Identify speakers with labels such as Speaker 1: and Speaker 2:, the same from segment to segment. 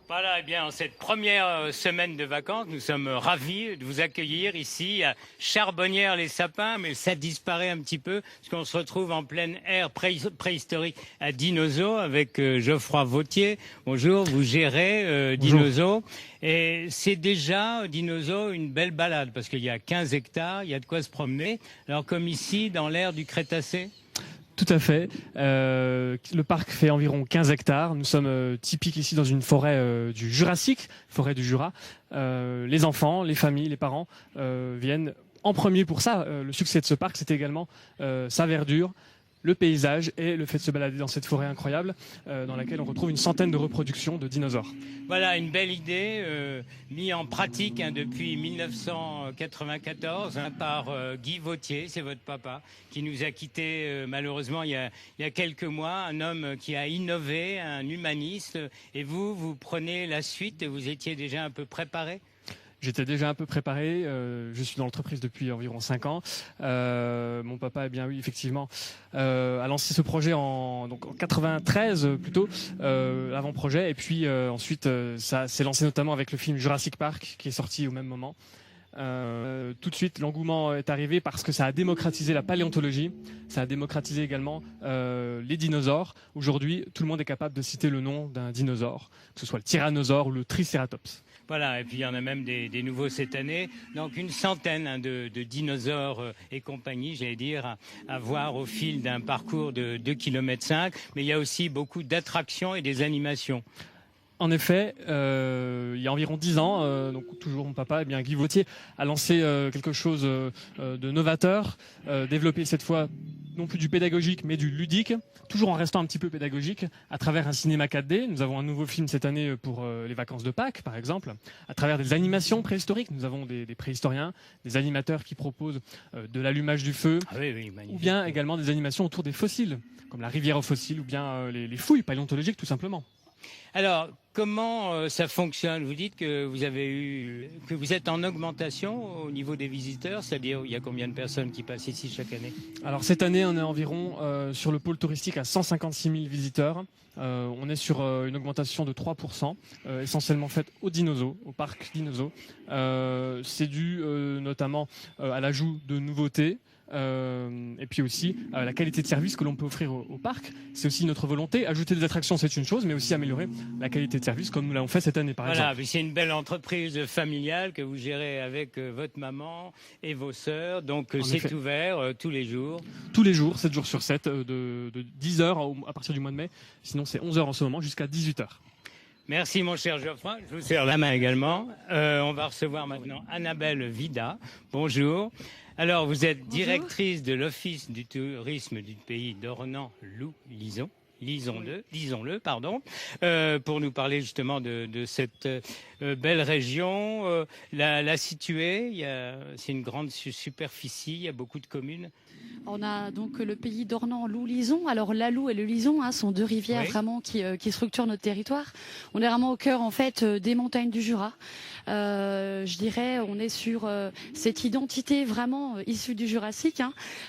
Speaker 1: Voilà, eh bien, en cette première semaine de vacances, nous sommes ravis de vous accueillir ici à Charbonnières-les-Sapins, mais ça disparaît un petit peu, parce qu'on se retrouve en pleine ère préhistorique à Dinozo avec Geoffroy Vautier. Bonjour, vous gérez Dinozo. Et c'est déjà, Dinozo, une belle balade, parce qu'il y a 15 hectares, il y a de quoi se promener. Alors comme ici, dans l'ère du Crétacé.
Speaker 2: Tout à fait. Le parc fait environ 15 hectares. Nous sommes typiques ici dans une forêt du Jurassique, forêt du Jura. Les enfants, les familles, les parents viennent en premier pour ça. Le succès de ce parc, c'est également sa verdure, le paysage et le fait de se balader dans cette forêt incroyable dans laquelle on retrouve une centaine de reproductions de dinosaures.
Speaker 1: Voilà, une belle idée mise en pratique depuis 1994 par Guy Vautier, c'est votre papa, qui nous a quittés malheureusement il y a quelques mois, un homme qui a innové, un humaniste. Et vous prenez la suite et vous étiez déjà un peu préparé?
Speaker 2: J'étais déjà un peu préparé. Je suis dans l'entreprise depuis environ 5 ans. Mon papa, eh bien oui, effectivement, a lancé ce projet en 93 plutôt, l'avant-projet. Et puis ensuite, ça s'est lancé notamment avec le film Jurassic Park qui est sorti au même moment. Tout de suite, l'engouement est arrivé parce que ça a démocratisé la paléontologie, ça a démocratisé également les dinosaures. Aujourd'hui, tout le monde est capable de citer le nom d'un dinosaure, que ce soit le tyrannosaure ou le tricératops.
Speaker 1: Voilà, et puis il y en a même des nouveaux cette année. Donc une centaine de dinosaures et compagnie, j'allais dire, à voir au fil d'un parcours de 2,5 km. Mais il y a aussi beaucoup d'attractions et des animations.
Speaker 2: En effet, il y a environ 10 ans, donc toujours mon papa, eh bien Guy Vautier a lancé quelque chose de novateur, développé cette fois non plus du pédagogique mais du ludique, toujours en restant un petit peu pédagogique, à travers un cinéma 4D. Nous avons un nouveau film cette année pour les vacances de Pâques, par exemple, à travers des animations préhistoriques. Nous avons des préhistoriens, des animateurs qui proposent de l'allumage du feu, ou bien également des animations autour des fossiles, comme la rivière aux fossiles, ou bien les fouilles paléontologiques tout simplement.
Speaker 1: Alors, comment ça fonctionne? Vous dites que vous êtes en augmentation au niveau des visiteurs, c'est-à-dire il y a combien de personnes qui passent ici chaque année?
Speaker 2: Alors cette année, on est environ sur le pôle touristique à 156 000 visiteurs. On est sur une augmentation de 3%, essentiellement faite au Dinozo, au parc Dinozo. C'est dû notamment à l'ajout de nouveautés. Et puis aussi la qualité de service que l'on peut offrir au parc. C'est aussi notre volonté. Ajouter des attractions, c'est une chose, mais aussi améliorer la qualité de service comme nous l'avons fait cette année, par exemple.
Speaker 1: Voilà, c'est une belle entreprise familiale que vous gérez avec votre maman et vos sœurs. Donc c'est ouvert tous les jours.
Speaker 2: Tous les jours, 7 jours sur 7, de 10h à partir du mois de mai. Sinon, c'est 11h en ce moment jusqu'à 18h.
Speaker 1: Merci mon cher Geoffroy, je vous serre la main également. On va recevoir maintenant Annabelle Vida. Bonjour. Alors vous êtes directrice de l'Office du tourisme du pays d'Ornans-Loup-Lison. Disons-le, pardon, pour nous parler justement de cette belle région. La située, c'est une grande superficie, il y a beaucoup de communes.
Speaker 3: On a donc le pays d'Ornans-Loup-Lison. Alors la Loue et le Lison sont deux rivières vraiment qui structurent notre territoire. On est vraiment au cœur en fait des montagnes du Jura. Je dirais, on est sur cette identité vraiment issue du Jurassique,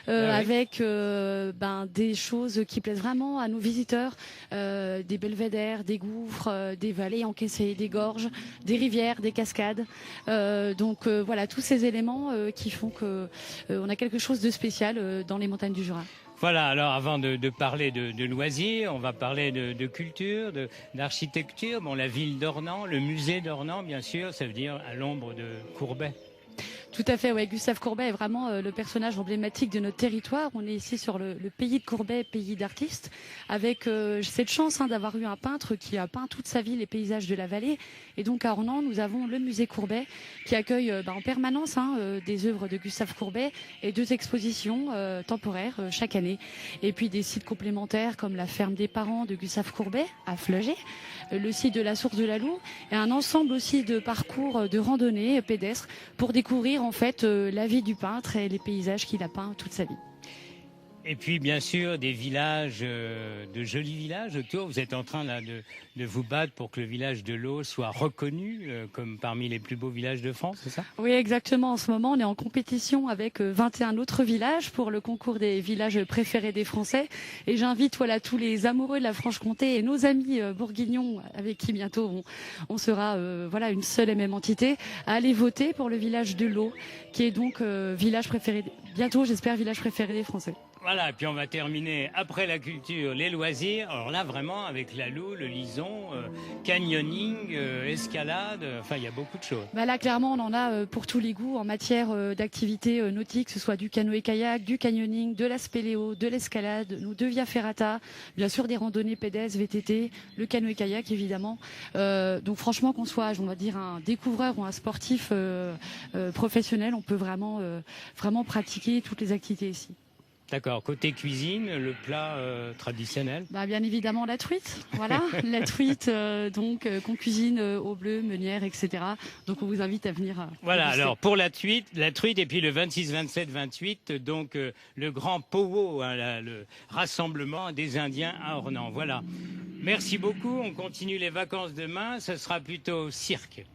Speaker 3: avec des choses qui plaisent vraiment à nos visiteurs, des belvédères, des gouffres, des vallées encaissées, des gorges, des rivières, des cascades. Voilà, tous ces éléments qui font que on a quelque chose de spécial dans les montagnes du Jura.
Speaker 1: Voilà, alors avant de parler de loisirs, on va parler de culture, d'architecture. Bon, la ville d'Ornans, le musée d'Ornans, bien sûr, ça veut dire à l'ombre de Courbet.
Speaker 3: Tout à fait, ouais. Gustave Courbet est vraiment le personnage emblématique de notre territoire. On est ici sur le pays de Courbet, pays d'artistes, avec cette chance d'avoir eu un peintre qui a peint toute sa vie les paysages de la vallée. Et donc à Ornans, nous avons le musée Courbet qui accueille en permanence des œuvres de Gustave Courbet et 2 expositions temporaires chaque année. Et puis des sites complémentaires comme la ferme des parents de Gustave Courbet à Fleuget, le site de la source de la Loue et un ensemble aussi de parcours de randonnée pédestres pour découvrir en fait la vie du peintre et les paysages qu'il a peints toute sa vie.
Speaker 1: Et puis, bien sûr, des villages, de jolis villages autour. Vous êtes en train là, de vous battre pour que le village de l'eau soit reconnu comme parmi les plus beaux villages de France, c'est ça?
Speaker 3: Oui, exactement. En ce moment, on est en compétition avec 21 autres villages pour le concours des villages préférés des Français. Et j'invite tous les amoureux de la Franche-Comté et nos amis bourguignons, avec qui bientôt on sera une seule et même entité, à aller voter pour le village de l'eau, qui est donc village préféré, bientôt j'espère, village préféré des Français.
Speaker 1: Voilà, et puis on va terminer après la culture, les loisirs. Alors là, vraiment, avec la Loue, le Lison, canyoning, escalade, enfin, il y a beaucoup de choses.
Speaker 3: Bah là, clairement, on en a pour tous les goûts en matière d'activités nautiques, que ce soit du canoë-kayak, du canyoning, de la spéléo, de l'escalade, de via ferrata, bien sûr des randonnées pédestres, VTT, le canoë-kayak évidemment. Donc franchement, qu'on soit, on va dire, un découvreur ou un sportif professionnel, on peut vraiment pratiquer toutes les activités ici.
Speaker 1: D'accord. Côté cuisine, le plat traditionnel?
Speaker 3: Bah, bien évidemment la truite, voilà, la truite qu'on cuisine au bleu, meunière, etc. Donc on vous invite à venir.
Speaker 1: Voilà, alors pour la truite et puis le 26, 27, 28, donc le grand powwow, hein, le rassemblement des Indiens à Ornans. Voilà. Merci beaucoup. On continue les vacances demain. Ce sera plutôt cirque.